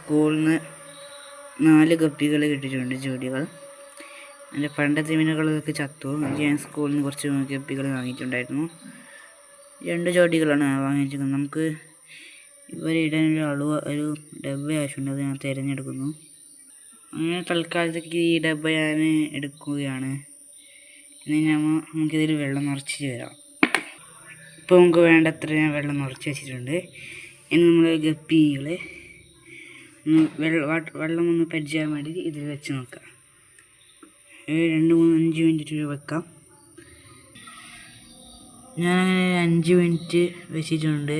സ്കൂളിൽ നിന്ന് 4 ഗപ്പികൾ കിട്ടിയിട്ടുണ്ട്, ജോഡികൾ. എൻ്റെ പണ്ടത്തെ മീനുകളൊക്കെ ചത്തു. ഞാൻ സ്കൂളിൽ നിന്ന് കുറച്ച് ഗപ്പികൾ വാങ്ങിയിട്ടുണ്ടായിരുന്നു. 2 ജോഡികളാണ് വാങ്ങിച്ചിരിക്കുന്നത്. നമുക്ക് ഇവരിടാൻ ഒരു ഡബ്ബ ആവശ്യമുണ്ട്, അത് ഞാൻ തിരഞ്ഞെടുക്കുന്നു. അങ്ങനെ തൽക്കാലത്തേക്ക് ഈ ഡബ്ബ ഞാൻ എടുക്കുകയാണ്. ഇനി നമുക്കിതിൽ വെള്ളം നിറച്ച് വരാം. ഇപ്പോൾ നമുക്ക് വേണ്ടത്ര ഞാൻ വെള്ളം നിറച്ച് വെച്ചിട്ടുണ്ട്. ഇനി നമ്മൾ ഗപ്പികളെ വെള്ളം ഒന്ന് പരിചയാൻ വേണ്ടി ഇതിൽ വെച്ച് നോക്കാം. 2, 3, 5 മിനിറ്റ് വെക്കാം. ഞാനങ്ങനെ 5 മിനിറ്റ് വെച്ചിട്ടുണ്ട്.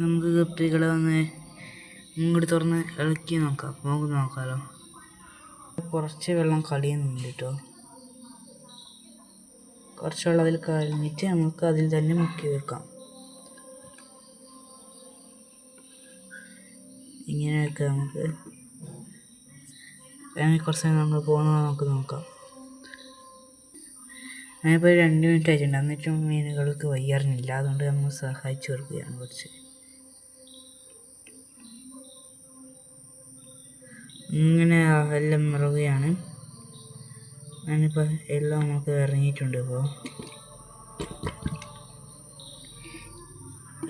നമുക്ക് ഗപ്പികളെ ഒന്ന് ഇങ്ങോട്ട് തുറന്ന് ഇളക്കി നോക്കാം. നമുക്ക് നോക്കാമല്ലോ. കുറച്ച് വെള്ളം കളിയുന്നുണ്ട് കേട്ടോ. കുറച്ച് വെള്ളം അതിൽ കളഞ്ഞിട്ട് നമുക്ക് അതിൽ തന്നെ മുക്കി വെക്കാം. ഇങ്ങനെ വെക്കാം. നമുക്ക് കുറച്ച് നമ്മൾ പോകുന്നത് നമുക്ക് നോക്കാം. ഞാനിപ്പോൾ 2 മിനിറ്റ് ആയിട്ടുണ്ട്. എന്നിട്ടും മീനുകൾക്ക് വയ്യാറില്ല. അതുകൊണ്ട് നമ്മൾ സഹായിച്ചു കൊടുക്കുകയാണ് കുറച്ച്. ഇങ്ങനെ എല്ലാം മറവുകയാണ്. ഞാനിപ്പോൾ എല്ലാം നമുക്ക് ഇറങ്ങിയിട്ടുണ്ട്. ഇപ്പോൾ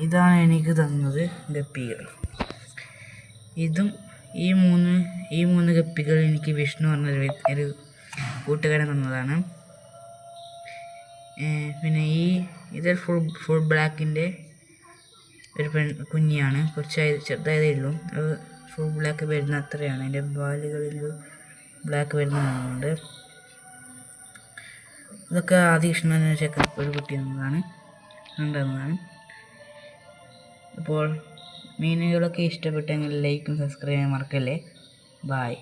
ഇതാണ് എനിക്ക് തന്നത് ഗപ്പികൾ. ഈ മൂന്ന് ഗപ്പികൾ എനിക്ക് വിഷ്ണു പറഞ്ഞൊരു കൂട്ടുകാരൻ തന്നതാണ്. പിന്നെ ഇത് ഫുൾ ബ്ലാക്കിൻ്റെ ഒരു കുഞ്ഞിയാണ്. കുറച്ച് ചെറുതായതേ ഉള്ളൂ. അത് ഫുൾ ബ്ലാക്ക് വരുന്ന അത്രയാണ്. അതിൻ്റെ വാലുകളിൽ ബ്ലാക്ക് വരുന്നതുകൊണ്ട് ഇതൊക്കെ ആദ്യ കൃഷ്ണൻ ഒരു കുട്ടി കൊണ്ടുവന്നതാണ്. അപ്പോൾ മീനുകളൊക്കെ ഇഷ്ടപ്പെട്ടെങ്കിൽ ലൈക്കും സബ്സ്ക്രൈബ് ചെയ്യാൻ മറക്കല്ലേ. ബായ്.